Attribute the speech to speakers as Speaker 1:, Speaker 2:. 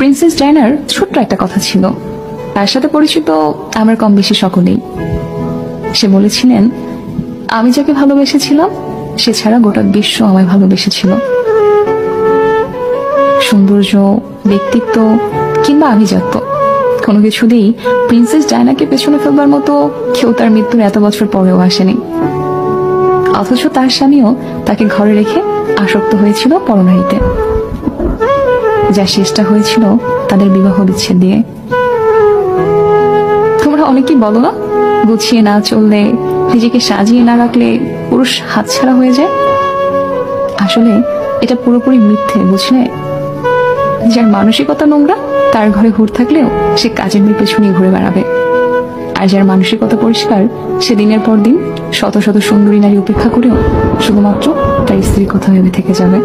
Speaker 1: Princess ডায়নার ছোট্ট একটা কথা ছিল, তার সাথে পরিচিত আমার কম বেশি সকলেই। সে বলেছিলেন, আমি যাকে ভালোবেসেছিলাম সে ছাড়া গোটা বিশ্ব আমায় ভালোবেসেছিল। সৌন্দর্য, ব্যক্তিত্ব কিংবা আভিজাত্য কোনো কিছুতেই প্রিন্সেস ডায়নাকে পেছনে ফেলবার মতো কেউ তার মৃত্যুর এত বছর পরেও আসেনি। অথচ তার স্বামীও তাকে ঘরে রেখে আসক্ত হয়েছিল পরনারীতে, যার শেষটা হয়েছিল তাদের বিবাহ বিচ্ছেদ দিয়ে। তোমরা অনেকেই বলো না, গুছিয়ে না চললে, নিজেকে সাজিয়ে না রাখলে পুরুষ হাতছাড়া হয়ে যায়। আসলে এটা পুরোপুরি মিথ্যে, বুঝলে? যার মানসিকতা নোংরা তার ঘরে হুড় থাকলেও সে কাজের মেয়ে পেছনে ঘুরে বেড়াবে, আর যার মানসিকতা পরিষ্কার সে দিনের পর দিন শত শত সুন্দরী নারী উপেক্ষা করেও শুধুমাত্র তার স্ত্রীর কথা ভেবে থেকে যাবে।